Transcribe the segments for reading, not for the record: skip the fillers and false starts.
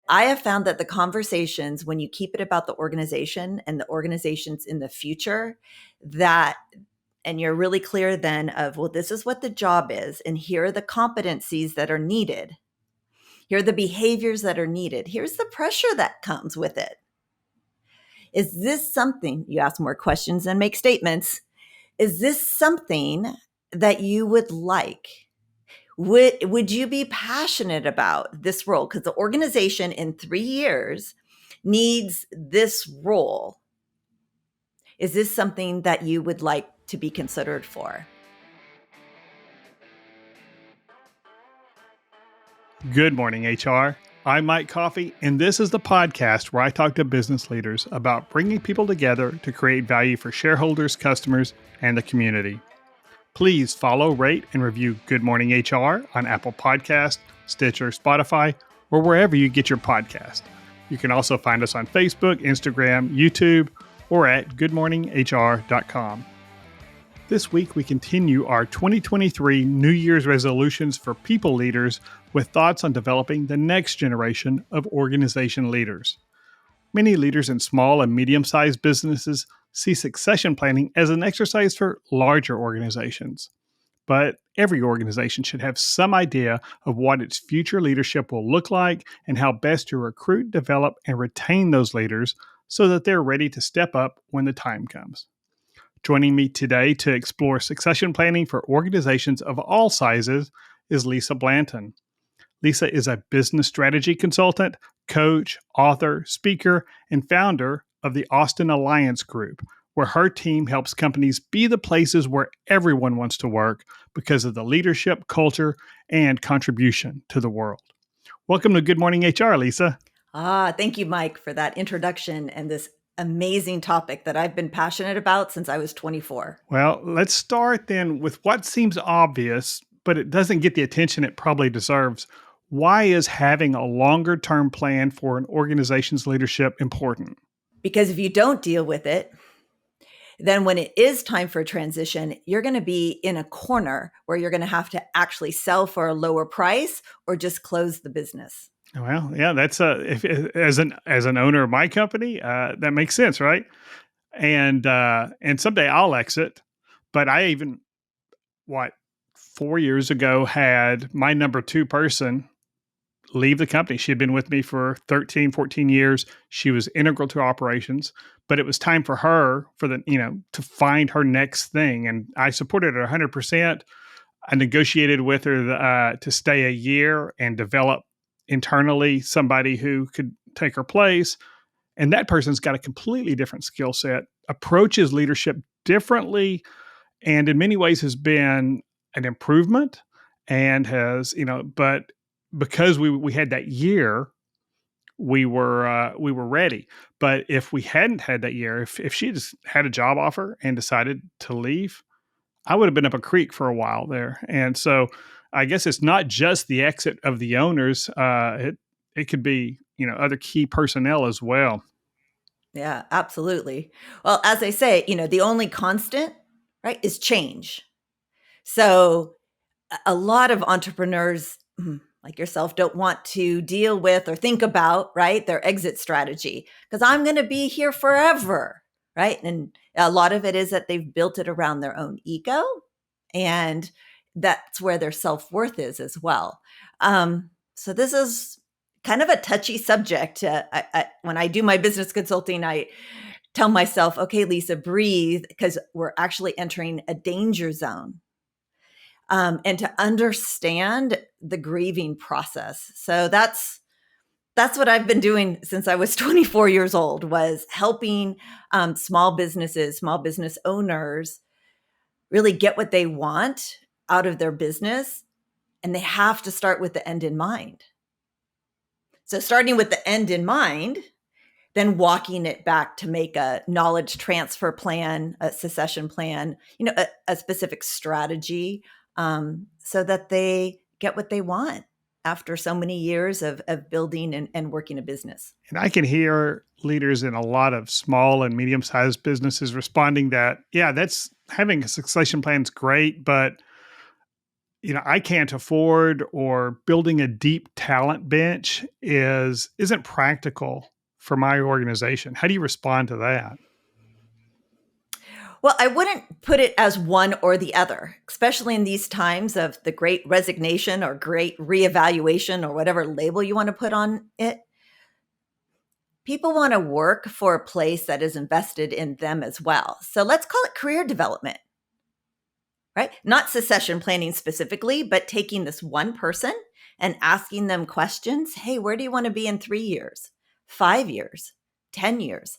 I have found that the conversations, when you keep it about the organization and the organizations in the future, and you're really clear then of, well, this is what the job is, and here are the competencies that are needed. Here are the behaviors that are needed. Here's the pressure that comes with it. Is this something, you ask more questions and make statements, is this something that you would like? Would you be passionate about this role? Because the organization in 3 years needs this role. Is this something that you would like to be considered for? Good morning, HR. I'm Mike Coffey, and this is the podcast where I talk to business leaders about bringing people together to create value for shareholders, customers, and the community. Please follow, rate, and review Good Morning HR on Apple Podcasts, Stitcher, Spotify, or wherever you get your podcast. You can also find us on Facebook, Instagram, YouTube, or at goodmorninghr.com. This week, we continue our 2023 New Year's resolutions for people leaders with thoughts on developing the next generation of organization leaders. Many leaders in small and medium-sized businesses see succession planning as an exercise for larger organizations. But every organization should have some idea of what its future leadership will look like and how best to recruit, develop, and retain those leaders so that they're ready to step up when the time comes. Joining me today to explore succession planning for organizations of all sizes is Lisa Blanton. Lisa is a business strategy consultant, coach, author, speaker, and founder of the Austin Alliance Group, where her team helps companies be the places where everyone wants to work because of the leadership, culture, and contribution to the world. Welcome to Good Morning HR, Lisa. Thank you, Mike, for that introduction and this amazing topic that I've been passionate about since I was 24. Well, let's start then with what seems obvious, but it doesn't get the attention it probably deserves. Why is having a longer-term plan for an organization's leadership important? Because if you don't deal with it, then when it is time for as you're going to be in a corner where you're going to have to actually sell for a lower price or just close the business. Well, yeah, that's as an owner of my company, that makes sense, right? And someday I'll exit, but I even 4 years ago had my number 2 person leave the company. She had been with me for 13, 14 years. She was integral to operations, but it was time for her to find her next thing. And I supported her 100%. I negotiated with her to stay a year and develop internally somebody who could take her place. And that person's got a completely different skill set, approaches leadership differently, and in many ways has been an improvement and has, but because we had that year, we were ready. But if we hadn't had that year, if she just had a job offer and decided to leave, I would have been up a creek for a while there. And so I guess it's not just the exit of the owners. It could be, other key personnel as well. Yeah, absolutely. Well, as I say, the only constant, right, is change. So a lot of entrepreneurs like yourself don't want to deal with or think about, right, their exit strategy because I'm going to be here forever, right? And a lot of it is that they've built it around their own ego, and that's where their self-worth is as well. So this is kind of a touchy subject. When I do my business consulting, I tell myself, okay, Lisa, breathe, because we're actually entering a danger zone. And to understand the grieving process. So that's what I've been doing since I was 24 years old, was helping small businesses, small business owners really get what they want out of their business. And they have to start with the end in mind. So starting with the end in mind, then walking it back to make a knowledge transfer plan, a succession plan, a specific strategy, so that they get what they want after so many years of building and working a business. And I can hear leaders in a lot of small and medium-sized businesses responding that, yeah, that's having a succession plan is great, but I can't afford, or building a deep talent bench isn't practical for my organization. How do you respond to that? Well, I wouldn't put it as one or the other, especially in these times of the great resignation or great reevaluation or whatever label you want to put on it. People want to work for a place that is invested in them as well. So let's call it career development, right? Not succession planning specifically, but taking this one person and asking them questions. Hey, where do you want to be in 3 years, 5 years, 10 years?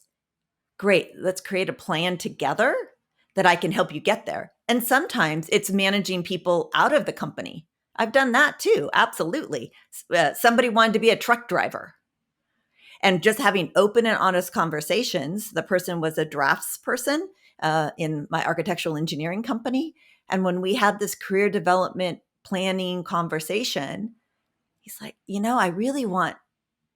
Great. Let's create a plan together that I can help you get there. And sometimes it's managing people out of the company. I've done that too. Absolutely. Somebody wanted to be a truck driver, and just having open and honest conversations. The person was a drafts person in my architectural engineering company. And when we had this career development planning conversation, he's like, I really want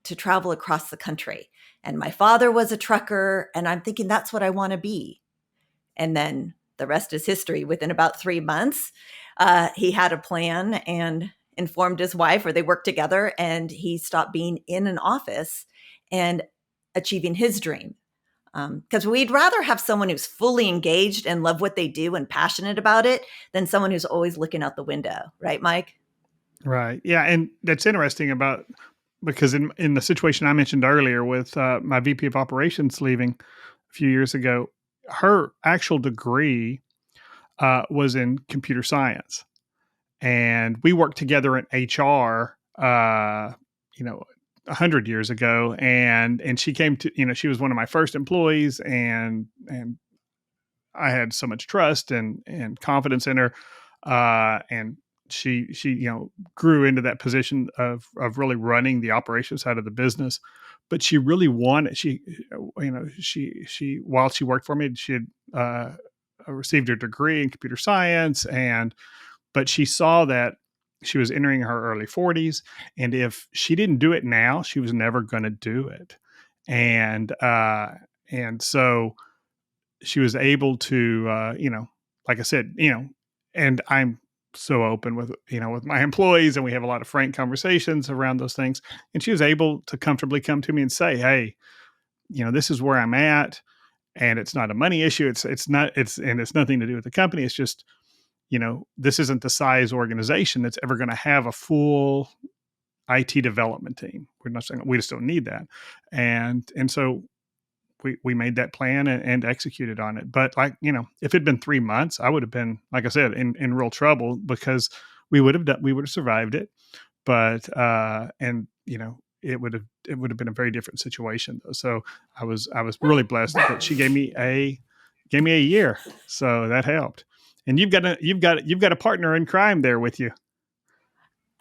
to travel across the country. And my father was a trucker, and I'm thinking that's what I want to be. And then the rest is history. Within about 3 months, he had a plan and informed his wife, or they worked together, and he stopped being in an office and achieving his dream. Because we'd rather have someone who's fully engaged and love what they do and passionate about it than someone who's always looking out the window. Right, Mike? Right. Yeah. And that's interesting because in the situation I mentioned earlier with my VP of operations leaving a few years ago, her actual degree was in computer science. And we worked together in HR, 100 years ago. And she came to, she was one of my first employees, and I had so much trust and confidence in her. And she grew into that position of really running the operations side of the business. But she really wanted, she while she worked for me, she had received her degree in computer science, but she saw that she was entering her early 40s, and if she didn't do it now, she was never going to do it. And so she was able to, like I said, and I'm so open with my employees, and we have a lot of frank conversations around those things. And she was able to comfortably come to me and say, "Hey, this is where I'm at, and it's not a money issue. It's nothing to do with the company. It's just, this isn't the size organization that's ever going to have a full IT development team. We're not saying we just don't need that." And so we made that plan and executed on it. But if it'd been 3 months, I would have been, like I said, in real trouble, because we would have survived it. But it would have been a very different situation though. So I was really blessed that she gave me a year. So that helped. And you've got a partner in crime there with you.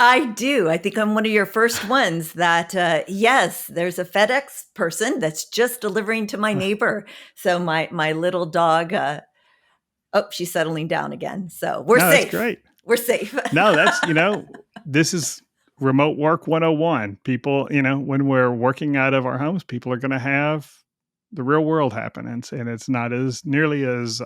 I do. I think I'm one of your first ones that, yes, there's a FedEx person that's just delivering to my neighbor. So my little dog, she's settling down again. So we're No, that's safe. great. We're safe. No, that's, this is remote work 101. People, when we're working out of our homes, people are going to have the real world happen. And it's not as nearly as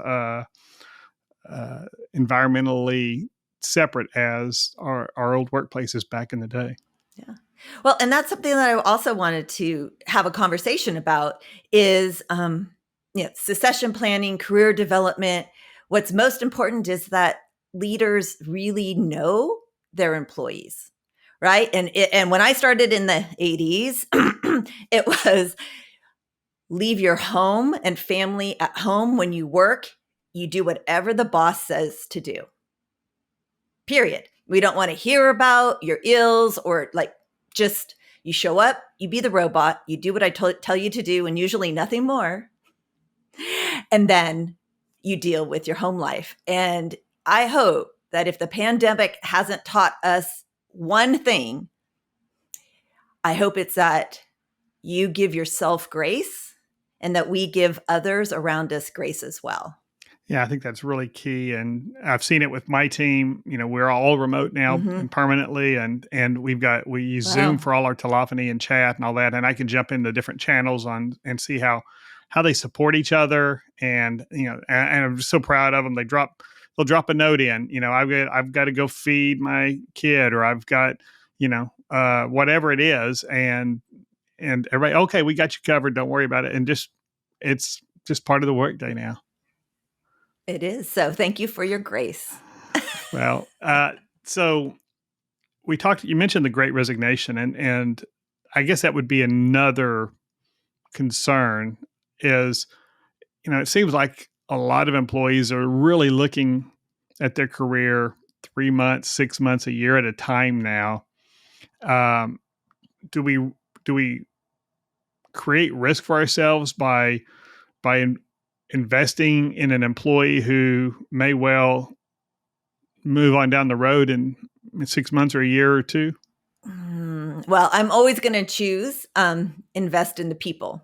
environmentally separate as our old workplaces back in the day. Yeah. Well, and that's something that I also wanted to have a conversation about is, succession planning, career development. What's most important is that leaders really know their employees, right? And when I started in the 80s, it was leave your home and family at home. When you work, you do whatever the boss says to do. Period. We don't want to hear about your ills, or just you show up, you be the robot, you do what I tell you to do, and usually nothing more. And then you deal with your home life. And I hope that if the pandemic hasn't taught us one thing, I hope it's that you give yourself grace, and that we give others around us grace as well. Yeah, I think that's really key. And I've seen it with my team. We're all remote now and permanently, and we use Zoom for all our telephony and chat and all that. And I can jump into different channels and see how they support each other. And I'm just so proud of them. They drop they'll drop a note in, I've got to go feed my kid, or I've got, whatever it is. And everybody, okay, we got you covered. Don't worry about it. And it's just part of the workday now. It is. So thank you for your grace. Well, so you mentioned the great resignation, and I guess that would be another concern is, it seems like a lot of employees are really looking at their career 3 months, 6 months, a year at a time now. Um, do we create risk for ourselves by investing in an employee who may well move on down the road in 6 months or a year or two? Well, I'm always going to choose invest in the people.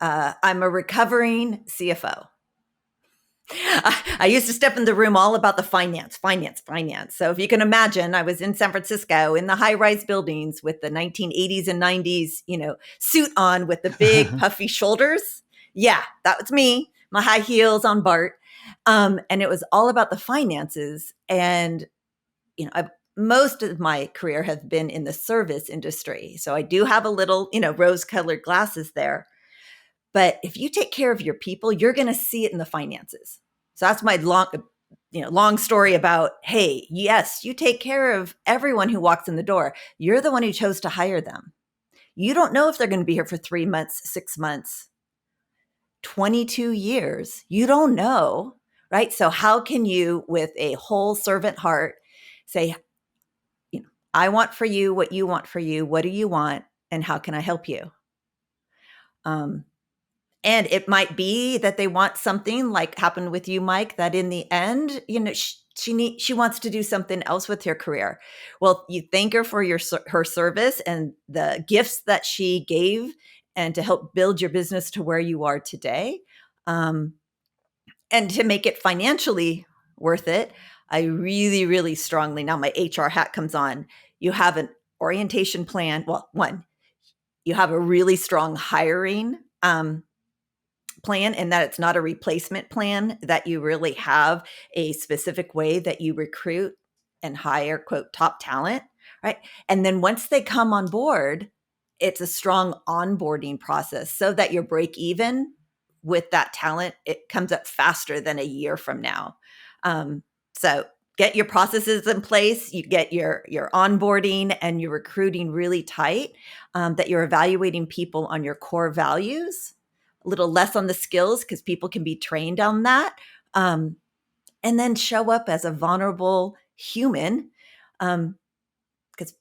I'm a recovering CFO. I used to step in the room all about the finance. So if you can imagine, I was in San Francisco in the high-rise buildings with the 1980s and 90s, suit on with the big puffy shoulders. Yeah, that was me, my high heels on Bart. And it was all about the finances. And, most of my career has been in the service industry. So I do have a little, rose-colored glasses there. But if you take care of your people, you're going to see it in the finances. So that's my long story about, hey, yes, you take care of everyone who walks in the door. You're the one who chose to hire them. You don't know if they're going to be here for 3 months, 6 months, 22 years. You don't know, right? So how can you, with a whole servant heart, say, I want for you what you want for you. What do you want? And how can I help you? And it might be that they want something like happened with you, Mike, that in the end, she wants to do something else with her career. Well, you thank her for her service and the gifts that she gave and to help build your business to where you are today. And to make it financially worth it, I really, really strongly, now my HR hat comes on, you have an orientation plan. Well, one, you have a really strong hiring plan, and that it's not a replacement plan, that you really have a specific way that you recruit and hire, quote, top talent, right? And then once they come on board, it's a strong onboarding process so that your break even with that talent, it comes up faster than a year from now. So get your processes in place, you get your onboarding and your recruiting really tight, that you're evaluating people on your core values, a little less on the skills because people can be trained on that. And then show up as a vulnerable human, because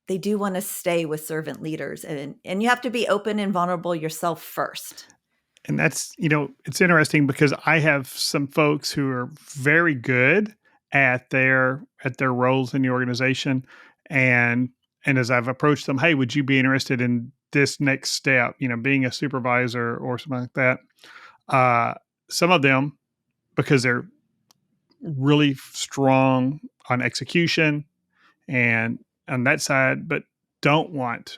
they do want to stay with servant leaders, and you have to be open and vulnerable yourself first. And that's, it's interesting because I have some folks who are very good at their roles in the organization. And as I've approached them, hey, would you be interested in this next step, being a supervisor or something like that? Some of them, because they're really strong on execution and on that side, but don't want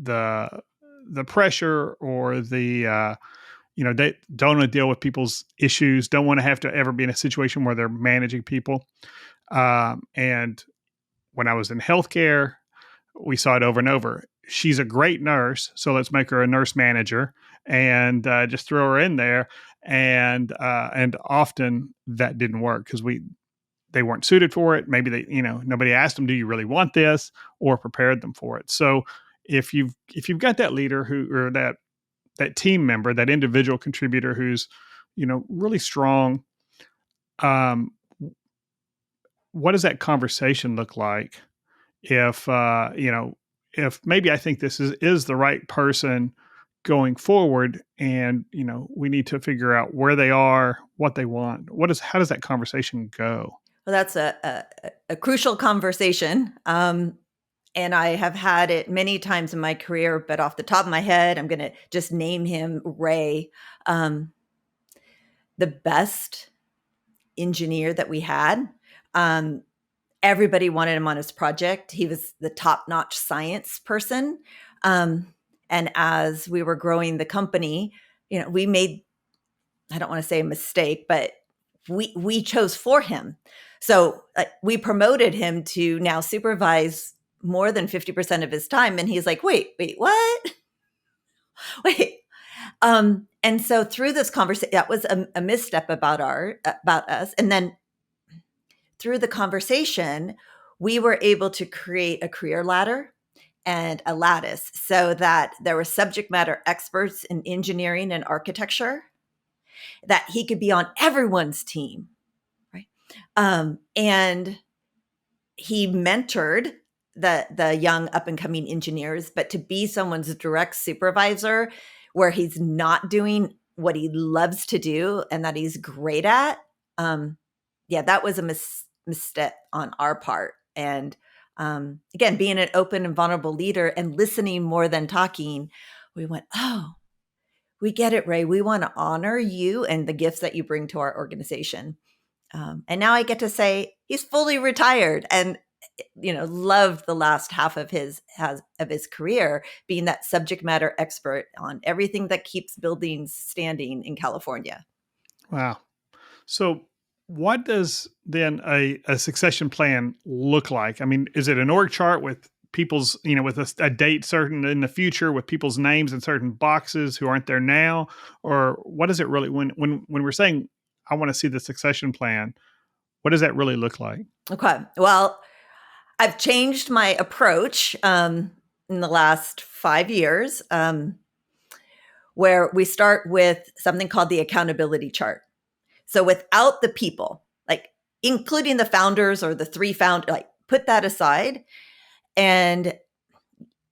the pressure or the they don't want to deal with people's issues, don't want to have to ever be in a situation where they're managing people. And when I was in healthcare, we saw it over and over. She's a great nurse, so let's make her a nurse manager and just throw her in there. And often that didn't work because they weren't suited for it. Maybe nobody asked them, "Do you really want this?" or prepared them for it. So if you've got that leader or that team member, that individual contributor who's, really strong, what does that conversation look like? If, if maybe I think this is the right person going forward and, we need to figure out where they are, what they want. How does that conversation go? Well, that's a crucial conversation. And I have had it many times in my career, but off the top of my head, I'm going to just name him Ray. The best engineer that we had. Everybody wanted him on his project. He was the top-notch science person. And as we were growing the company, we made, I don't want to say a mistake, but we chose for him. So we promoted him to now supervise more than 50% of his time. And he's like, wait, what? Wait. And so through this conversation, that was a misstep about us. And then through the conversation, we were able to create a career ladder and a lattice so that there were subject matter experts in engineering and architecture, that he could be on everyone's team, right? And he mentored the young up and coming engineers, but to be someone's direct supervisor where he's not doing what he loves to do and that he's great at, yeah, that was a misstep on our part. And again, being an open and vulnerable leader and listening more than talking, we went, oh, we get it, Ray. We want to honor you and the gifts that you bring to our organization. And now I get to say he's fully retired and loved the last half of his career being that subject matter expert on everything that keeps buildings standing in California. Wow. So what does then a succession plan look like? I mean, is it an org chart with people's, with a date certain in the future with people's names in certain boxes who aren't there now? Or what is it really when we're saying, I want to see the succession plan, what does that really look like? Okay. Well, I've changed my approach in the last 5 years, where we start with something called the accountability chart. So without the people, like including the founders or the 3 founders, like put that aside, and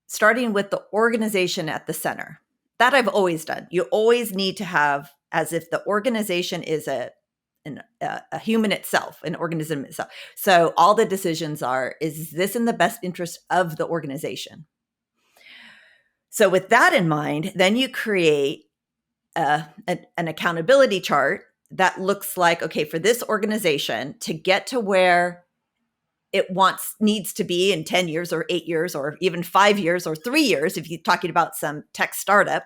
starting with the organization at the center. That I've always done. You always need to have, as if the organization is a human itself, an organism itself. So all the decisions are, is this in the best interest of the organization? So with that in mind, then you create an accountability chart that looks like, okay, for this organization to get to where it needs to be in 10 years or 8 years or even 5 years or 3 years, if you're talking about some tech startup,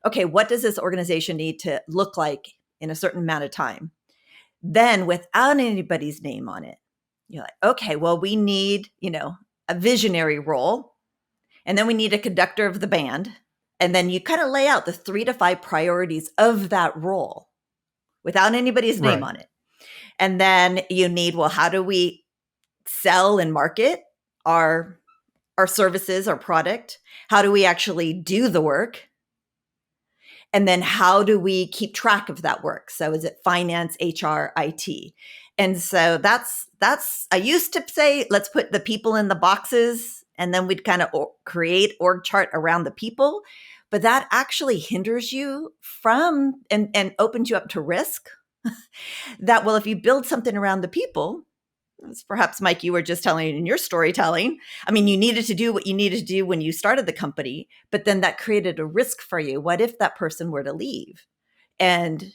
okay, what does this organization need to look like in a certain amount of time? Then without anybody's name on it, you're like, okay, well, we need, a visionary role. And then we need a conductor of the band. And then you kind of lay out the 3 to 5 priorities of that role without anybody's name on it. And then you need, well, how do we sell and market our services, our product? How do we actually do the work? And then how do we keep track of that work? So is it finance, HR, IT? And so that's I used to say, let's put the people in the boxes and then we'd kind of create org chart around the people. But that actually hinders you from and opens you up to risk. That, well, if you build something around the people, as perhaps, Mike, you were just telling in your storytelling, I mean, you needed to do what you needed to do when you started the company, but then that created a risk for you. What if that person were to leave? And,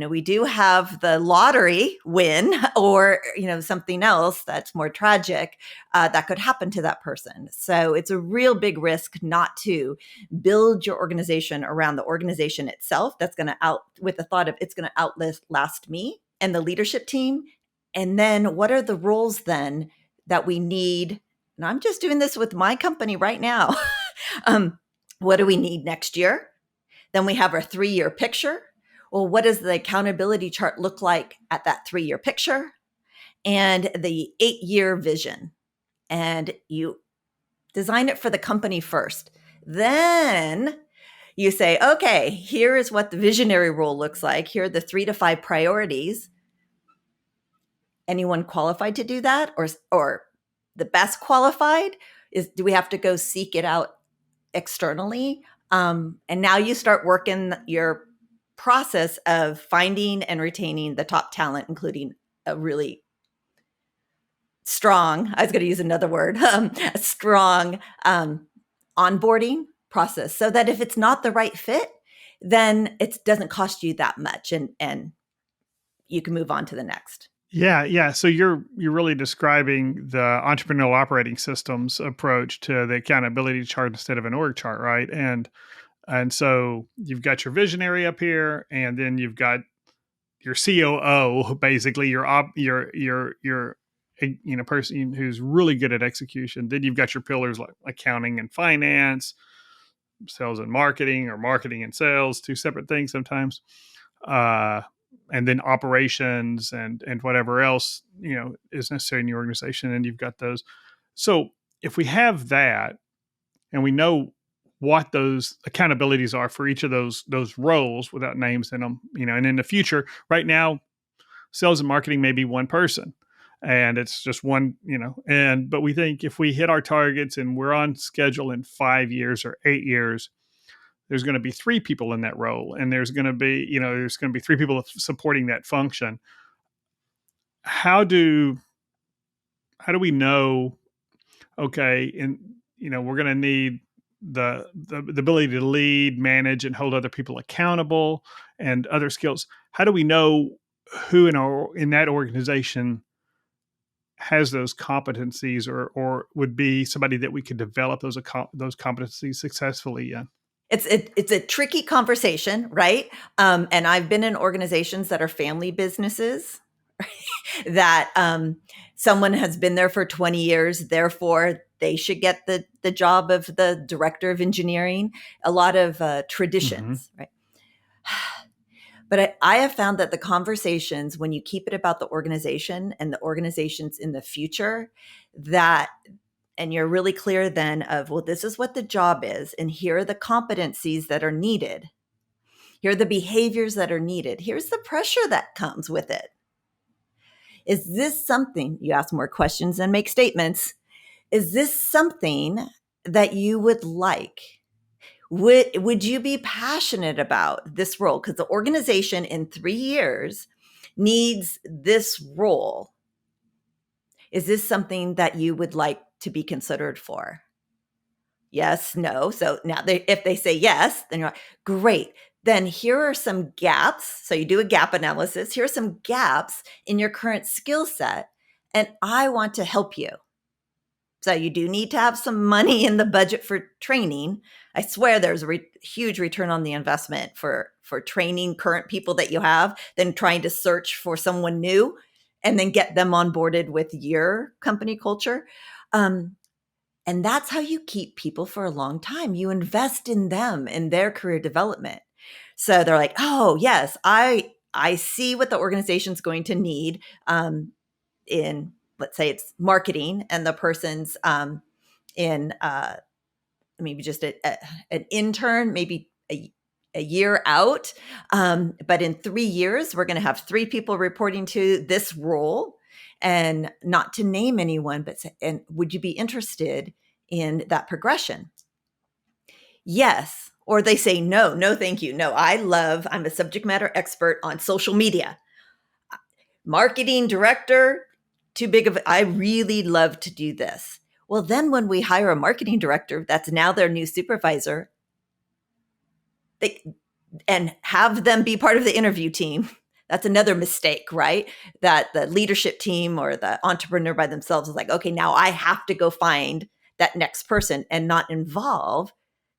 we do have the lottery win or, something else that's more tragic that could happen to that person. So it's a real big risk not to build your organization around the organization itself. That's going to with the thought of it's going to outlast me and the leadership team. And then what are the roles then that we need? And I'm just doing this with my company right now. What do we need next year? Then we have our 3-year picture. Well, what does the accountability chart look like at that 3-year picture? And the 8-year vision. And you design it for the company first. Then you say, okay, here is what the visionary role looks like. Here are the 3 to 5 priorities. Anyone qualified to do that, or the best qualified? Do we have to go seek it out externally? And now you start working your process of finding and retaining the top talent, including a really strong, I was going to use another word, a strong onboarding process, so that if it's not the right fit, then it doesn't cost you that much and you can move on to the next. Yeah. So you're really describing the entrepreneurial operating systems approach to the accountability chart instead of an org chart, right? And so you've got your visionary up here, and then you've got your COO, basically your person who's really good at execution. Then you've got your pillars like accounting and finance, sales and marketing, or marketing and sales, two separate things sometimes. Uh, and then operations and whatever else is necessary in your organization, and you've got those. So if we have that, and we know what those accountabilities are for each of those roles without names in them, and in the future, right now, sales and marketing may be one person, and it's just one, but we think if we hit our targets and we're on schedule in 5 years or 8 years, there's going to be 3 people in that role, and there's going to be 3 people supporting that function. How do we know, okay, and we're going to need the ability to lead, manage, and hold other people accountable, and other skills. How do we know who in that organization has those competencies, or would be somebody that we could develop those competencies successfully in? It's a tricky conversation, right? And I've been in organizations that are family businesses that someone has been there for 20 years, therefore they should get the job of the director of engineering. A lot of traditions, right? But I have found that the conversations, when you keep it about the organization and the organizations in the future, and you're really clear then of, well, this is what the job is, and here are the competencies that are needed. Here are the behaviors that are needed. Here's the pressure that comes with it. Is this something, you ask more questions than make statements, is this something that you would like? Would you be passionate about this role? Because the organization in 3 years needs this role. Is this something that you would like to be considered for? Yes, no. So now if they say yes, then you're like, great. Then here are some gaps. So you do a gap analysis. Here are some gaps in your current skill set, and I want to help you. So you do need to have some money in the budget for training. I swear there's a huge return on the investment for training current people that you have than trying to search for someone new and then get them onboarded with your company culture. And that's how you keep people for a long time. You invest in them, in their career development. So they're like, oh, yes, I see what the organization's going to need in, let's say it's marketing, and the person's in maybe just an intern, maybe a year out. But in 3 years, we're going to have 3 people reporting to this role, and not to name anyone, but say, and would you be interested in that progression? Yes. Or they say, no, thank you. No, I'm a subject matter expert on social media. Marketing director, too big of, I really love to do this. Well, then when we hire a marketing director, that's now their new supervisor, and have them be part of the interview team. That's another mistake, right? That the leadership team or the entrepreneur by themselves is like, okay, now I have to go find that next person and not involve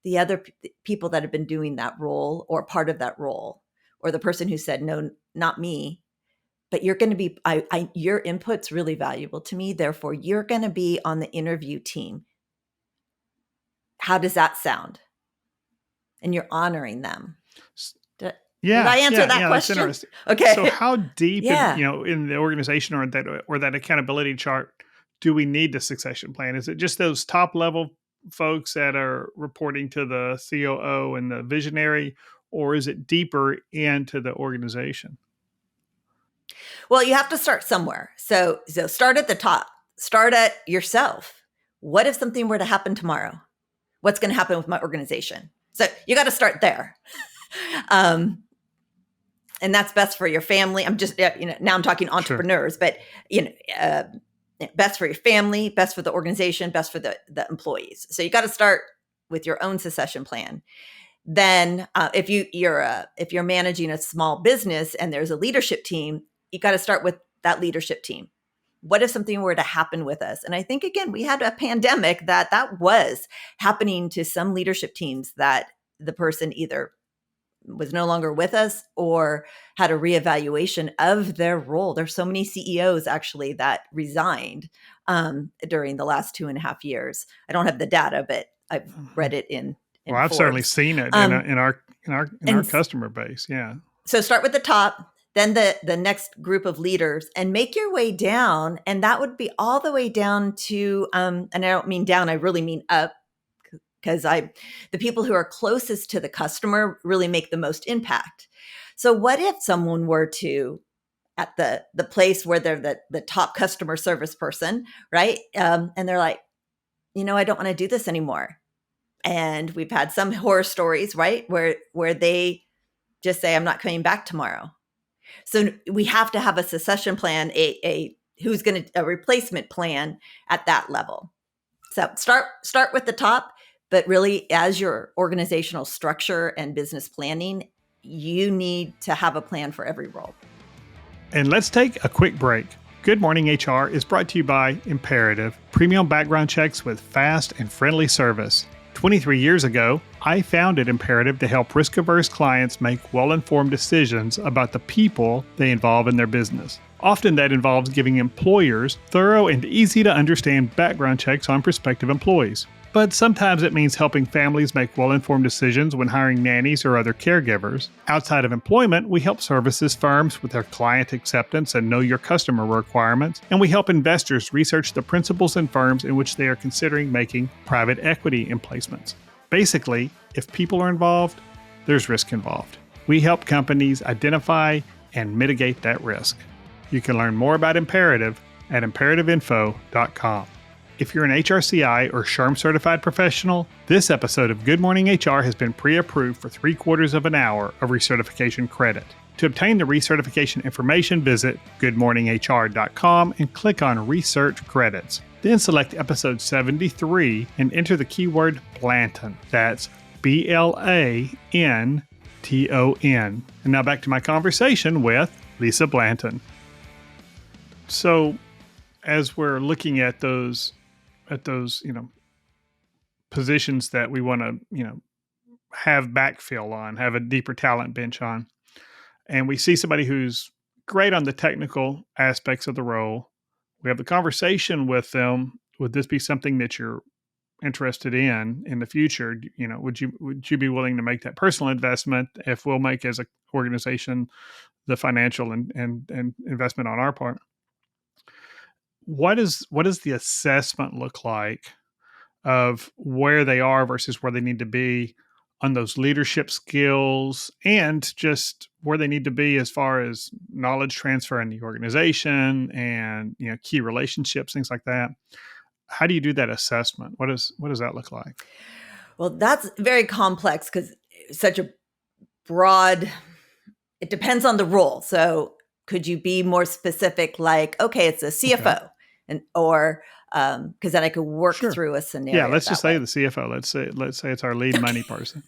the other people that have been doing that role or part of that role, or the person who said, no, not me. But you're going to be, your input's really valuable to me. Therefore, you're going to be on the interview team. How does that sound? And you're honoring them. Did I answer that question? That's interesting. Okay. So how deep in the organization or that accountability chart do we need the succession plan? Is it just those top level folks that are reporting to the COO and the visionary, or is it deeper into the organization? Well, you have to start somewhere. So start at the top. Start at yourself. What if something were to happen tomorrow? What's going to happen with my organization? So you got to start there. And that's best for your family. I'm just, now I'm talking entrepreneurs, sure. But, best for your family, best for the organization, best for the employees. So you got to start with your own succession plan. Then if you're managing a small business and there's a leadership team, you got to start with that leadership team. What if something were to happen with us? And I think, again, we had a pandemic that was happening to some leadership teams, that the person either was no longer with us or had a reevaluation of their role. There's so many CEOs actually that resigned during the last 2.5 years. I don't have the data, but I've read it in Well, I've certainly Forbes. seen it Um, in our and customer base. Yeah. so start with the top, then the next group of leaders, and make your way down. And that would be all the way down to, and I don't mean down, I really mean up, because the people who are closest to the customer really make the most impact. So what if someone were to, at the place where they're the top customer service person, right? And they're like, I don't want to do this anymore. And we've had some horror stories, right? Where they just say, I'm not coming back tomorrow. So we have to have a succession plan, a replacement plan at that level. So start with the top, but really as your organizational structure and business planning, you need to have a plan for every role. And let's take a quick break. Good Morning HR is brought to you by Imperative, premium background checks with fast and friendly service. 23 years ago, I founded Imperative to help risk-averse clients make well-informed decisions about the people they involve in their business. Often that involves giving employers thorough and easy-to-understand background checks on prospective employees. But sometimes it means helping families make well-informed decisions when hiring nannies or other caregivers. Outside of employment, we help services firms with their client acceptance and know your customer requirements, and we help investors research the principles in firms in which they are considering making private equity placements. Basically, if people are involved, there's risk involved. We help companies identify and mitigate that risk. You can learn more about Imperative at imperativeinfo.com. If you're an HRCI or SHRM certified professional, this episode of Good Morning HR has been pre-approved for 3/4 of an hour of recertification credit. To obtain the recertification information, visit goodmorninghr.com and click on Research Credits. Then select episode 73 and enter the keyword Blanton. That's Blanton. And now back to my conversation with Lisa Blanton. So, as we're looking at those positions that we want to, have backfill on, have a deeper talent bench on, and we see somebody who's great on the technical aspects of the role, we have the conversation with them. Would this be something that you're interested in the future? Would you be willing to make that personal investment if we'll make as an organization the financial and investment on our part? What does the assessment look like of where they are versus where they need to be on those leadership skills, and just where they need to be as far as knowledge transfer in the organization and key relationships, things like that? How do you do that assessment? What does that look like? Well, that's very complex because such a broad, it depends on the role. So could you be more specific, like, okay, it's a CFO, Okay. or because then I could work Sure. through a scenario. Yeah, let's just say way. the CFO. Let's say it's our lead money person.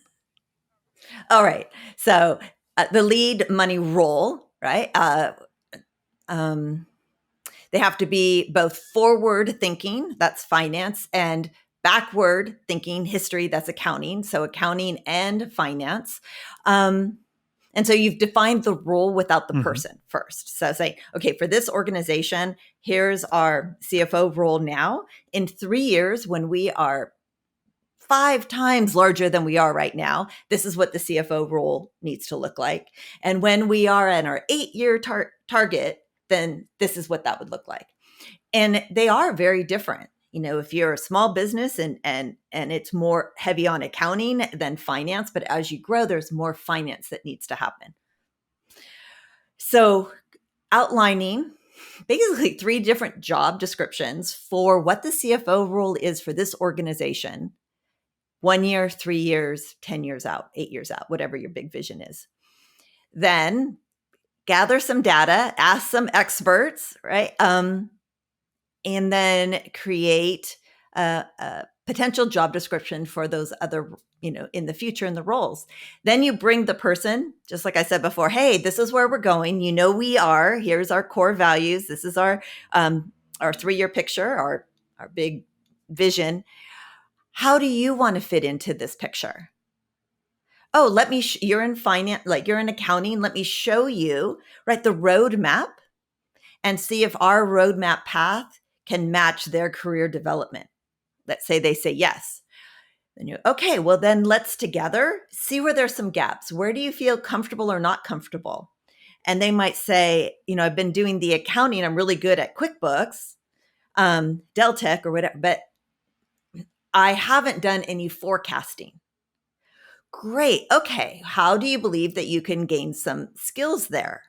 All right. So the lead money role, right? They have to be both forward thinking, that's finance, and backward thinking, history, that's accounting. So accounting and finance. And so you've defined the role without the person first. So say, okay, for this organization, here's our CFO role now. In 3 years, when we are 5 times larger than we are right now, this is what the CFO role needs to look like. And when we are at our 8-year target, then this is what that would look like. And they are very different. If you're a small business and it's more heavy on accounting than finance, but as you grow, there's more finance that needs to happen. So outlining basically 3 different job descriptions for what the CFO role is for this organization, 1 year, 3 years, 10 years out, 8 years out, whatever your big vision is. Then gather some data, ask some experts, right? And then create a potential job description for those other, in the future in the roles. Then you bring the person, just like I said before, hey, this is where we're going. We are, here's our core values. This is our 3-year picture, our big vision. How do you want to fit into this picture? oh, you're in finance, like you're in accounting. Let me show you, right, the roadmap and see if our roadmap path can match their career development. Let's say they say yes. Then you, okay, well, then let's together see where there's some gaps. Where do you feel comfortable or not comfortable? And they might say, I've been doing the accounting. I'm really good at QuickBooks, Deltec or whatever, but I haven't done any forecasting. Great. Okay. How do you believe that you can gain some skills there?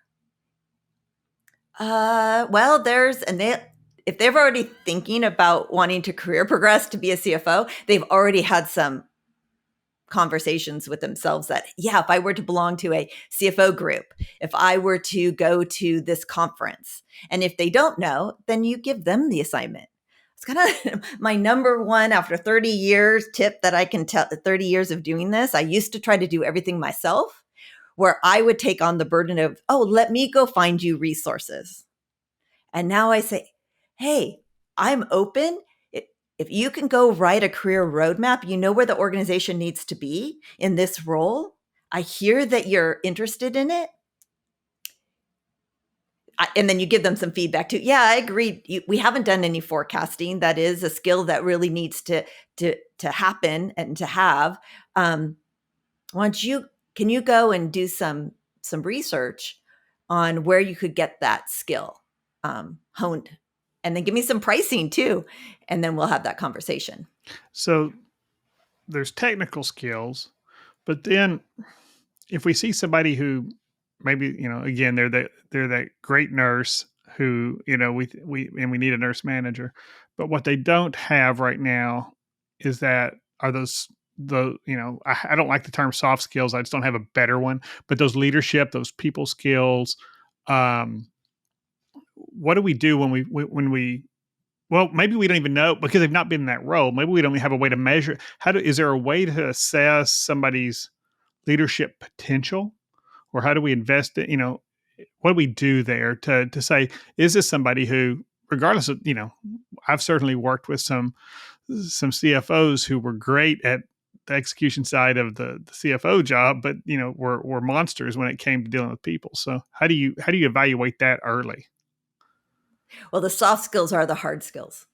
Well, if they're already thinking about wanting to career progress to be a CFO, they've already had some conversations with themselves that, yeah, if I were to belong to a CFO group, if I were to go to this conference, and if they don't know, then you give them the assignment. It's kind of my number one after 30 years tip that I can tell. 30 years of doing this, I used to try to do everything myself, where I would take on the burden of, oh, let me go find you resources. And now I say, hey, I'm open. If you can go write a career roadmap, you know where the organization needs to be in this role. I hear that you're interested in it. And then you give them some feedback too. Yeah, I agree. We haven't done any forecasting. That is a skill that really needs to happen and to have. Can you go and do some research on where you could get that skill honed, and then give me some pricing too, and then we'll have that conversation. So there's technical skills, but then if we see somebody who maybe, again, they're that great nurse who, we need a nurse manager, but what they don't have right now is are those I don't like the term soft skills. I just don't have a better one, but those leadership, those people skills. What do we do when we well, maybe we don't even know because they've not been in that role. Maybe we don't have a way to measure. Is there a way to assess somebody's leadership potential, or how do we invest it? What do we do there to say, is this somebody who, regardless of, I've certainly worked with some CFOs who were great at the execution side of the CFO job, but were monsters when it came to dealing with people. So how do you evaluate that early? Well, the soft skills are the hard skills.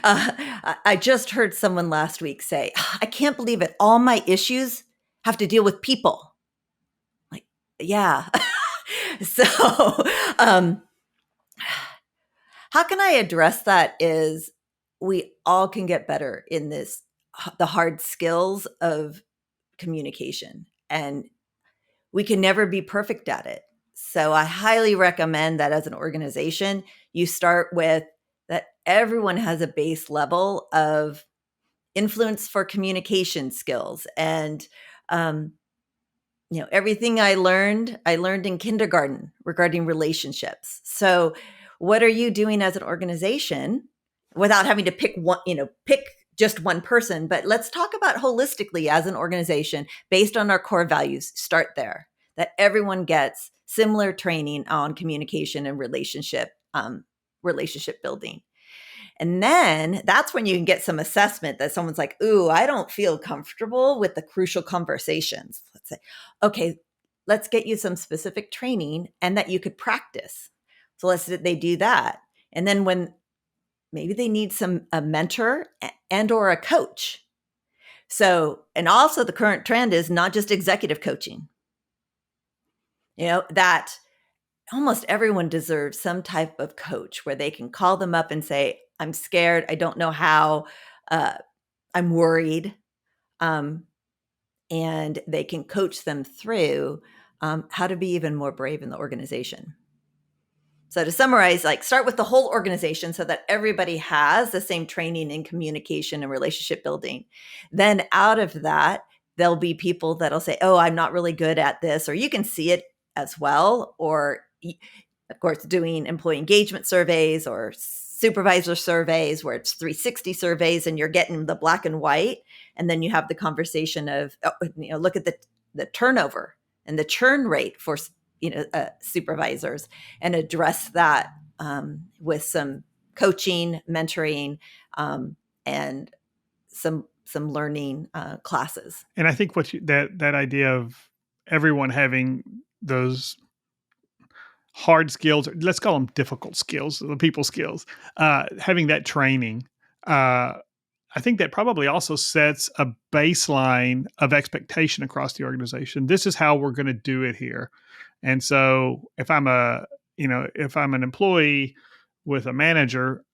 I just heard someone last week say, I can't believe it. All my issues have to deal with people. Like, yeah. So, how can I address that is we all can get better in the hard skills of communication, and we can never be perfect at it. So I highly recommend that as an organization, you start with that everyone has a base level of influence for communication skills. And, everything I learned in kindergarten regarding relationships. So what are you doing as an organization without having to pick just one person? But let's talk about holistically as an organization based on our core values. Start there, that everyone gets similar training on communication and relationship building. And then that's when you can get some assessment that someone's like, ooh, I don't feel comfortable with the crucial conversations. Let's say, okay, let's get you some specific training and that you could practice. So they do that. And then when maybe they need a mentor and or a coach. So, and also the current trend is not just executive coaching. That almost everyone deserves some type of coach where they can call them up and say, I'm scared. I don't know how. I'm worried. And they can coach them through how to be even more brave in the organization. So to summarize, start with the whole organization so that everybody has the same training in communication and relationship building. Then out of that, there'll be people that'll say, oh, I'm not really good at this, or you can see it as well. Or of course, doing employee engagement surveys or supervisor surveys where it's 360 surveys and you're getting the black and white. And then you have the conversation of, look at the turnover and the churn rate for supervisors, and address that with some coaching, mentoring, and some some learning classes. And I think that idea of everyone having those hard skills, or let's call them difficult skills, the people skills, having that training, I think that probably also sets a baseline of expectation across the organization. This is how we're going to do it here. And so if I'm if I'm an employee with a manager,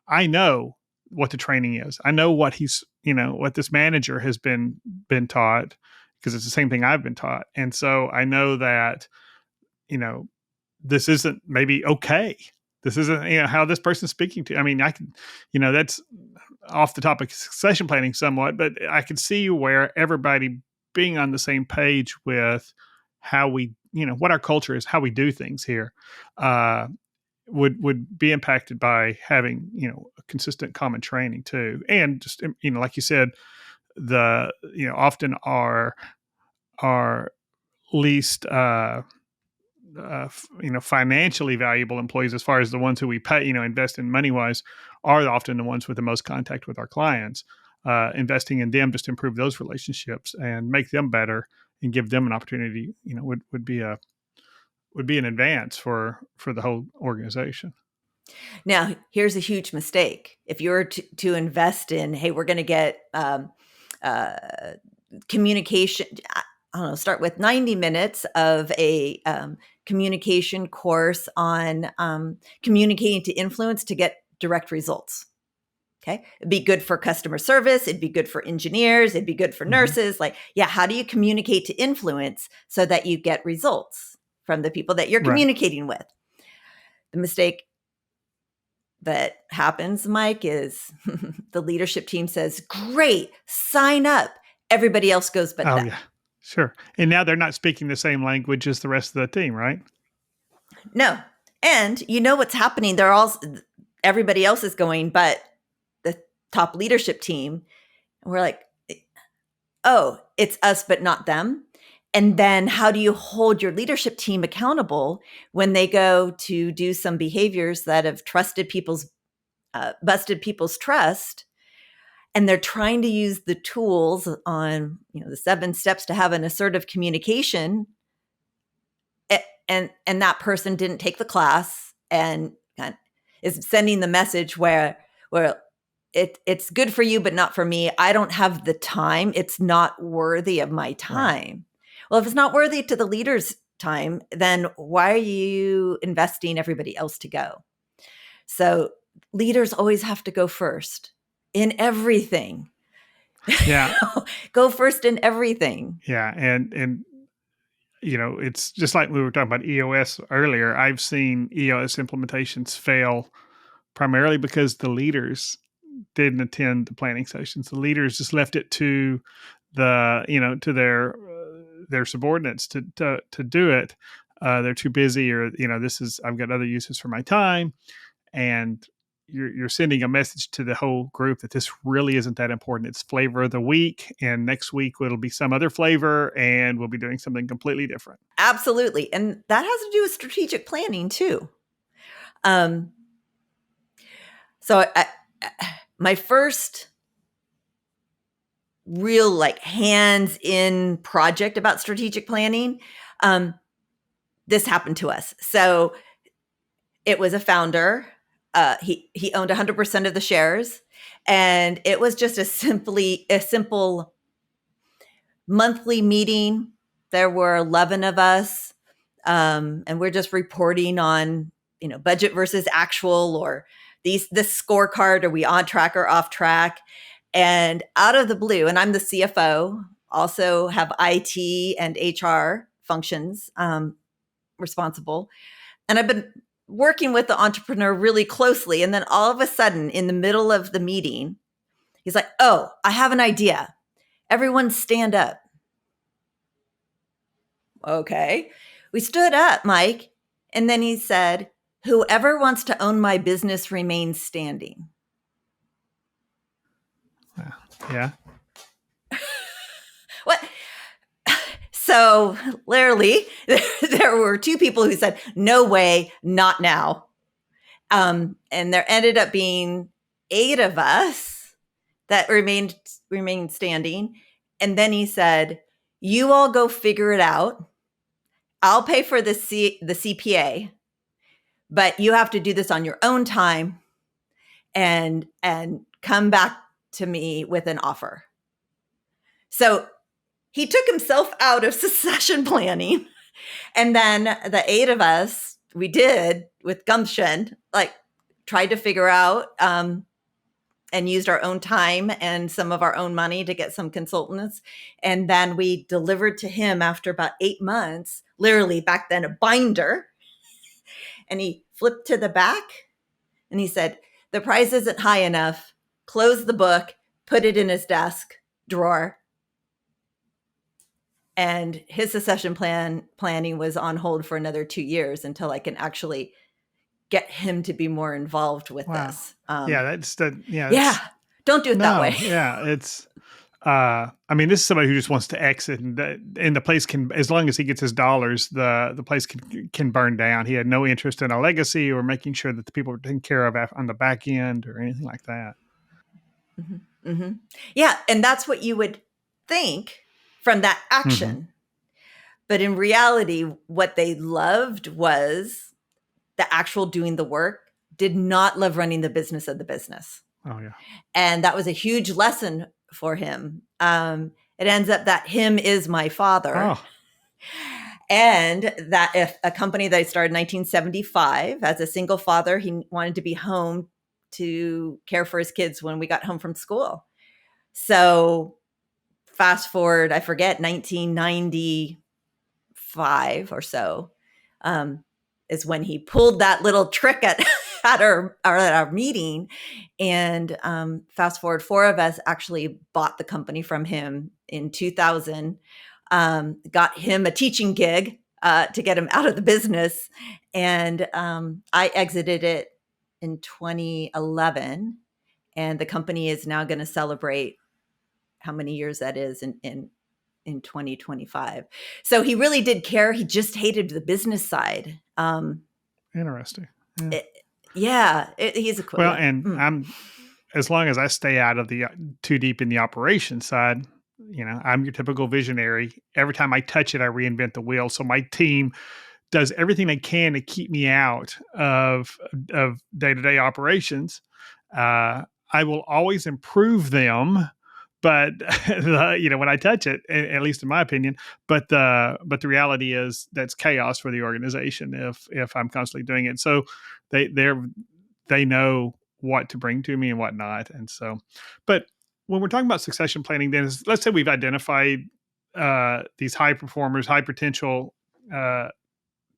I know what the training is. I know what what this manager has been taught, because it's the same thing I've been taught. And so I know that, you know, this isn't maybe okay. This isn't, how this person's speaking to. I mean, I can, that's off the topic of succession planning somewhat, but I can see where everybody being on the same page with how we, what our culture is, how we do things here, would be impacted by having, a consistent common training too. And just, like you said, often our least, financially valuable employees, as far as the ones who we pay, invest in money wise, are often the ones with the most contact with our clients. Investing in them just to improve those relationships and make them better and give them an opportunity, would be an advance for the whole organization. Now, here's a huge mistake. If you were to invest in, hey, we're going to get communication, I don't know, start with 90 minutes of a communication course on communicating to influence to get direct results. Okay. It'd be good for customer service. It'd be good for engineers. It'd be good for nurses. Like, yeah, how do you communicate to influence so that you get results from the people that you're communicating with? The mistake that happens, Mike, is the leadership team says, great, sign up. Everybody else goes but them. Yeah, sure. And now they're not speaking the same language as the rest of the team, right? No. And what's happening? Everybody else is going, but the top leadership team, and we're like, oh, it's us, but not them. And then how do you hold your leadership team accountable when they go to do some behaviors that have busted people's trust? And they're trying to use the tools on, the 7 steps to have an assertive communication. And that person didn't take the class and is sending the message where it's good for you, but not for me. I don't have the time. It's not worthy of my time. Right. Well, if it's not worthy to the leader's time, then why are you investing everybody else to go? So leaders always have to go first in everything. Yeah. Go first in everything. Yeah. And it's just like we were talking about EOS earlier. I've seen EOS implementations fail primarily because the leaders didn't attend the planning sessions. The leaders just left it to to their subordinates to do it. They're too busy, or I've got other uses for my time, and you're sending a message to the whole group that this really isn't that important. It's flavor of the week, and next week it'll be some other flavor, and we'll be doing something completely different. Absolutely, and that has to do with strategic planning too. So my first real hands-in project about strategic planning, this happened to us. So it was a founder. He owned 100% of the shares, and it was just a simple monthly meeting. There were 11 of us, and we're just reporting on budget versus actual, or this scorecard. Are we on track or off track? And out of the blue, and I'm the CFO, also have IT and HR functions responsible. And I've been working with the entrepreneur really closely. And then all of a sudden, in the middle of the meeting, he's like, oh, I have an idea. Everyone stand up. Okay. We stood up, Mike. And then he said, whoever wants to own my business remains standing. Yeah. What? So literally, there were 2 people who said, no way, not now. And there ended up being 8 of us that remained standing. And then he said, "You all go figure it out. I'll pay for the CPA, but you have to do this on your own time and come back to me with an offer." So he took himself out of succession planning. And then the 8 of us, we did with gumption, like tried to figure out and used our own time and some of our own money to get some consultants. And then we delivered to him after about 8 months, literally back then, a binder. And he flipped to the back and he said, "The price isn't high enough." Closed the book, put it in his desk drawer. And his succession planning was on hold for another 2 years until I can actually get him to be more involved with this. Yeah, don't do it that way. Yeah, it's I mean, this is somebody who just wants to exit, and the place can, as long as he gets his dollars, the place can burn down. He had no interest in a legacy or making sure that the people were taken care of on the back end or anything like that. Mm-hmm. Mm-hmm. Yeah, and that's what you would think from that action. Mm-hmm. But in reality, what they loved was the actual doing the work, did not love running the business of the business. Oh, yeah. And that was a huge lesson for him. It ends up that him is my father. Oh. And that if a company that I started in 1975 as a single father, he wanted to be home to care for his kids when we got home from school. So fast forward, I forget, 1995 or so, is when he pulled that little trick at our meeting. And fast forward, 4 of us actually bought the company from him in 2000, got him a teaching gig to get him out of the business. And I exited it in 2011. And the company is now going to celebrate how many years that is in 2025. So he really did care. He just hated the business side. Interesting. He's a cool. Well, and I'm, as long as I stay out of the too deep in the operation side, I'm your typical visionary. Every time I touch it, I reinvent the wheel. So my team does everything they can to keep me out of day-to-day operations. I will always improve them, but when I touch it, at least in my opinion, but the reality is that's chaos for the organization if I'm constantly doing it. So they know what to bring to me and what not. And so, but when we're talking about succession planning, then let's say we've identified these high performers, high potential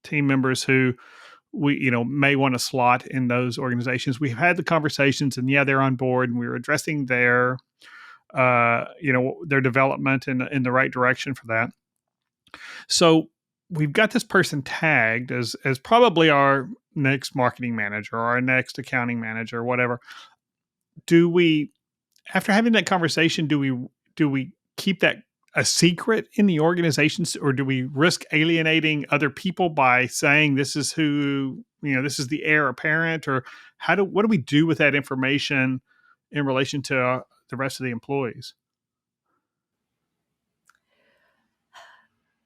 team members who we may want to slot in those organizations. We've had the conversations, and they're on board, and we're addressing their development in the right direction for that. So we've got this person tagged as probably our next marketing manager or our next accounting manager or whatever. Do we, after having that conversation, do we keep that a secret in the organizations, or do we risk alienating other people by saying this is who, this is the heir apparent, or what do we do with that information in relation to the rest of the employees?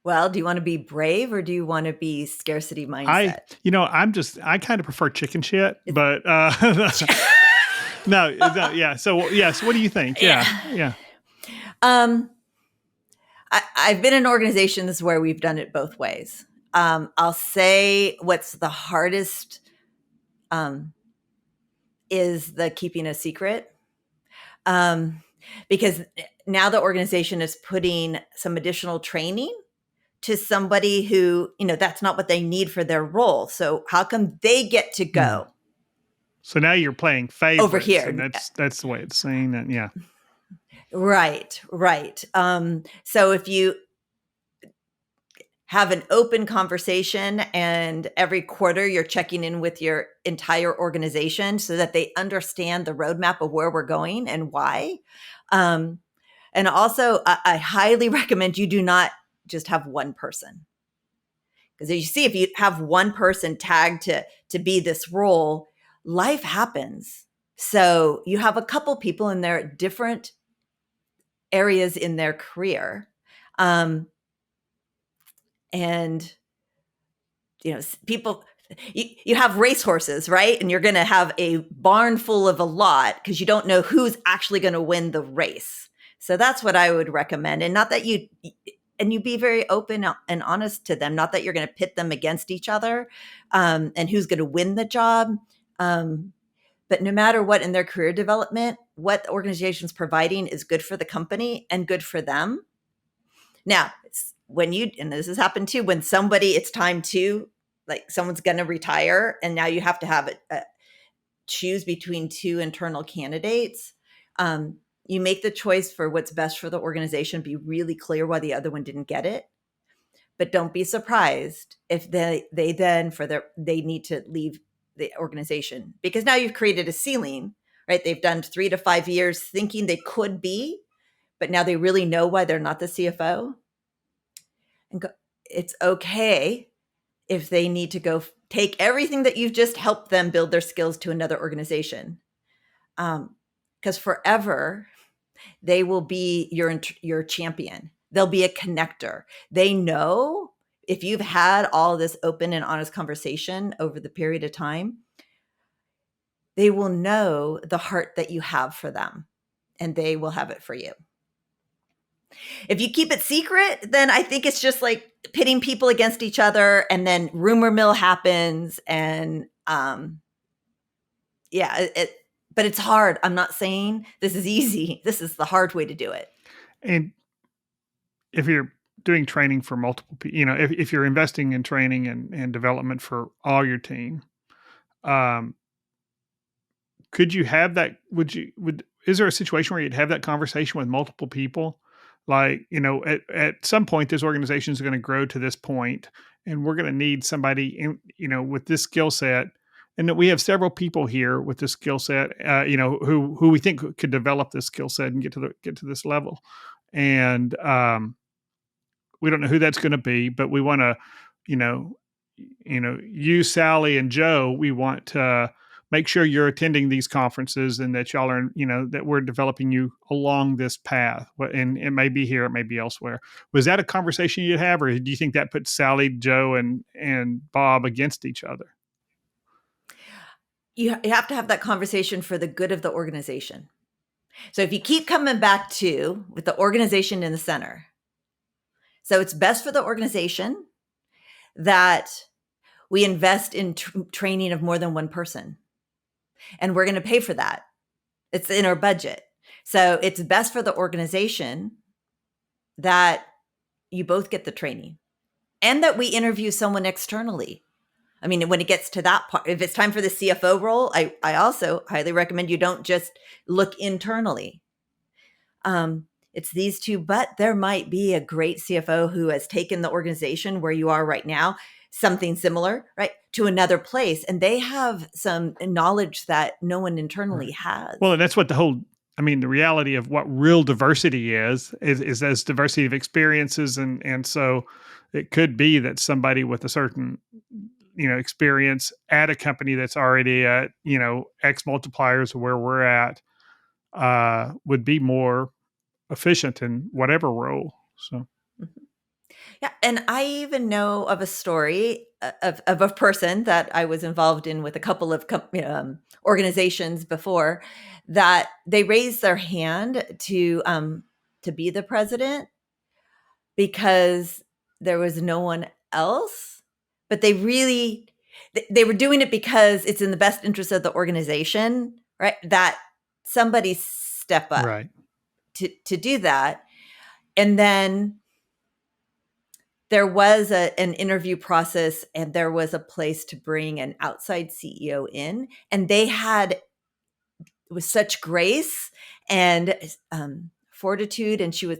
Well, do you want to be brave or do you want to be scarcity mindset? I kind of prefer chicken shit, but no, yeah. So what do you think? Yeah. I've been in organizations where we've done it both ways. I'll say what's the hardest is the keeping a secret. Because now the organization is putting some additional training to somebody who, that's not what they need for their role. So how come they get to go? So now you're playing favorites over here. And that's the way it's saying that. Yeah. Right. So if you have an open conversation and every quarter you're checking in with your entire organization so that they understand the roadmap of where we're going and why. And also I highly recommend you do not just have one person. Because as you see, if you have one person tagged to be this role, life happens. So you have a couple people in their different areas in their career. And, people, you have racehorses, right? And you're going to have a barn full of a lot because you don't know who's actually going to win the race. So that's what I would recommend. And not that you be very open and honest to them, not that you're going to pit them against each other, and who's going to win the job. But no matter what in their career development, what the organization's providing is good for the company and good for them. Now, and this has happened too, when it's time to, like, someone's going to retire and now you have to have it, choose between two internal candidates. You make the choice for what's best for the organization, be really clear why the other one didn't get it. But don't be surprised if they then they need to leave the organization, because now you've created a ceiling, right? They've done 3 to 5 years thinking they could be, but now they really know why they're not the CFO. And it's okay if they need to go take everything that you've just helped them build their skills to another organization. Because forever, they will be your champion. They'll be a connector. They know if you've had all this open and honest conversation over the period of time, they will know the heart that you have for them, and they will have it for you. If you keep it secret, then I think it's just like pitting people against each other, and then rumor mill happens. And but it's hard. I'm not saying this is easy. This is the hard way to do it. And if you're doing training for multiple people, if you're investing in training and development for all your team, could you have that? Is there a situation where you'd have that conversation with multiple people? Like, at some point, this organization is going to grow to this point, and we're going to need somebody with this skill set. And that we have several people here with this skill set, who we think could develop this skill set and get to this level. And we don't know who that's going to be, but we want to, you, Sally, and Joe. We want to make sure you're attending these conferences and that y'all are, that we're developing you along this path. And it may be here, it may be elsewhere. Was that a conversation you'd have, or do you think that puts Sally, Joe, and Bob against each other? You have to have that conversation for the good of the organization. So if you keep coming back to with the organization in the center, so it's best for the organization that we invest in training of more than one person. And we're going to pay for that. It's in our budget. So it's best for the organization that you both get the training and that we interview someone externally. I mean, when it gets to that part, if it's time for the CFO role, I also highly recommend you don't just look internally. It's these two, but there might be a great CFO who has taken the organization where you are right now, something similar, right, to another place. And they have some knowledge that no one internally has. Well, and that's what the reality of what real diversity is as diversity of experiences. And so it could be that somebody with a certain, experience at a company that's already at, X multipliers of where we're at, would be more efficient in whatever role. So. Yeah. And I even know of a story of a person that I was involved in with a couple of organizations before, that they raised their hand to be the president because there was no one else, but they were doing it because it's in the best interest of the organization, right? That somebody step up Right. to do that. And then there was an interview process, and there was a place to bring an outside CEO in, and they had, with such grace and fortitude, and she was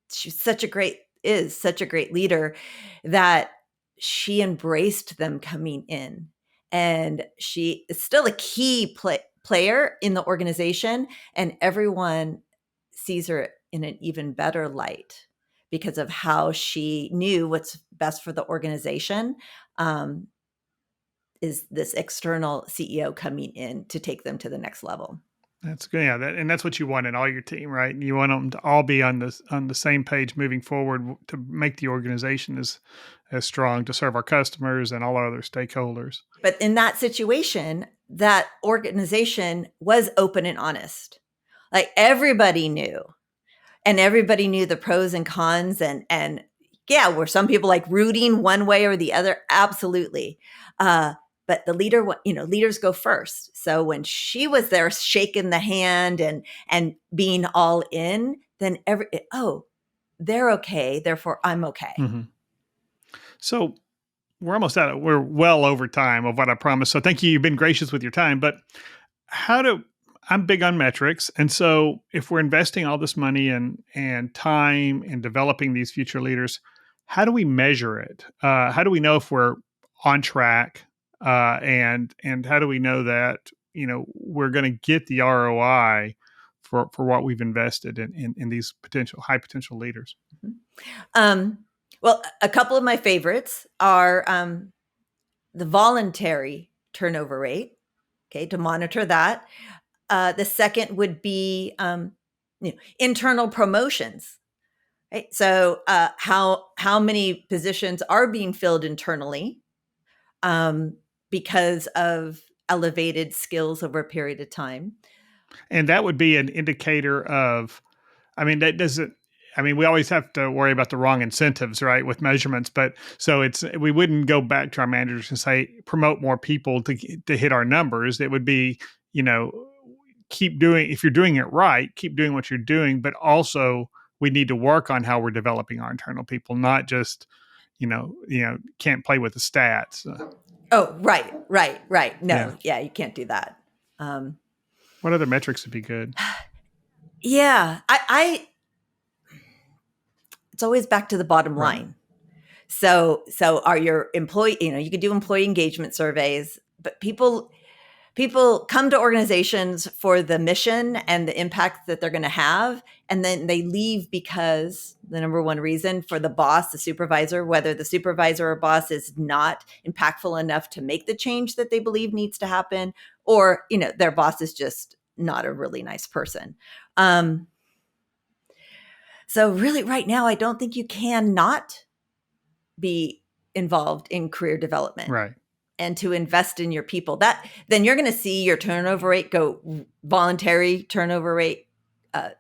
such a great leader, that she embraced them coming in, and she is still a key player in the organization, and everyone sees her in an even better light because of how she knew what's best for the organization. is this external CEO coming in to take them to the next level. That's good. Yeah, and that's what you want in all your team, right? You want them to all be on the same page moving forward to make the organization as strong to serve our customers and all our other stakeholders. But in that situation, that organization was open and honest. Like everybody knew, and everybody knew the pros and cons, and yeah, were some people like rooting one way or the other? Absolutely. But the leader, leaders go first. So when she was there shaking the hand and being all in, then they're okay. Therefore, I'm okay. Mm-hmm. So we're well over time of what I promised. So thank you. You've been gracious with your time, but I'm big on metrics. And so if we're investing all this money and time in developing these future leaders, how do we measure it? How do we know if we're on track? And how do we know that, we're going to get the ROI for what we've invested in these high potential leaders? Well, a couple of my favorites are the voluntary turnover rate. Okay, to monitor that. The second would be internal promotions. Right? So how many positions are being filled internally because of elevated skills over a period of time. And that would be an indicator of, we always have to worry about the wrong incentives, right, with measurements. But so we wouldn't go back to our managers and say, promote more people to hit our numbers. It would be, if you're doing it right, keep doing what you're doing. But also we need to work on how we're developing our internal people, not just, can't play with the stats. Oh, right. No, yeah, you can't do that. What other metrics would be good? Yeah, it's always back to the bottom line. So are your employee, you could do employee engagement surveys, but people come to organizations for the mission and the impact that they're going to have. And then they leave because the number one reason for the boss, the supervisor, whether the supervisor or boss is not impactful enough to make the change that they believe needs to happen, or, their boss is just not a really nice person. So really right now, I don't think you can not be involved in career development. Right. And to invest in your people, then you're going to see your turnover rate voluntary turnover rate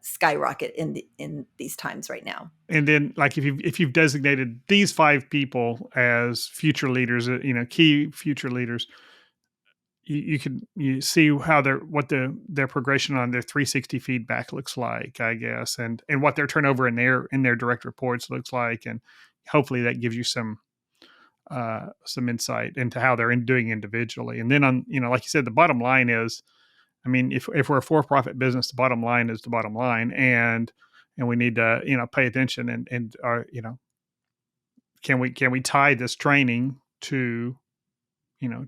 skyrocket in these times right now. And then, like if you've designated these 5 people as future leaders, key future leaders, you see how their progression on their 360 feedback looks like, I guess, and what their turnover in their direct reports looks like, and hopefully that gives you some insight into how they're doing individually. And then like you said, the bottom line is, if we're a for-profit business, the bottom line is the bottom line, and we need to, pay attention and can we tie this training to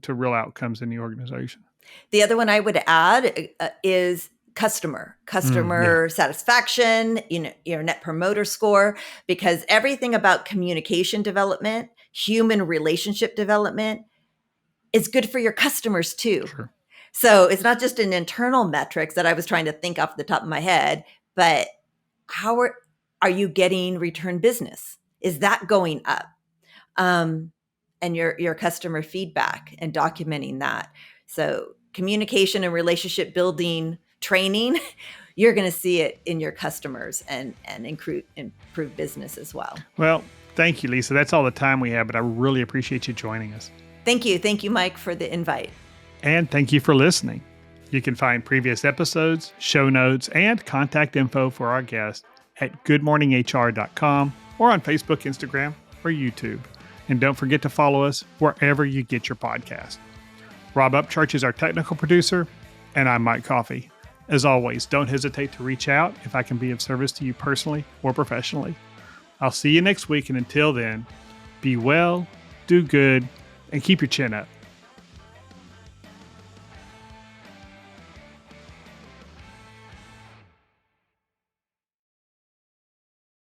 real outcomes in the organization? The other one I would add is customer satisfaction, your net promoter score, because everything about communication development, human relationship development is good for your customers too. Sure. So it's not just an internal metrics that I was trying to think off the top of my head, but how are you getting return business? Is that going up? And your customer feedback and documenting that. So communication and relationship building training, you're going to see it in your customers and improve business as well. Well, thank you, Lisa. That's all the time we have, but I really appreciate you joining us. Thank you. Thank you, Mike, for the invite. And thank you for listening. You can find previous episodes, show notes, and contact info for our guests at goodmorninghr.com or on Facebook, Instagram, or YouTube. And don't forget to follow us wherever you get your podcast. Rob Upchurch is our technical producer, and I'm Mike Coffey. As always, don't hesitate to reach out if I can be of service to you personally or professionally. I'll see you next week, and until then, be well, do good, and keep your chin up.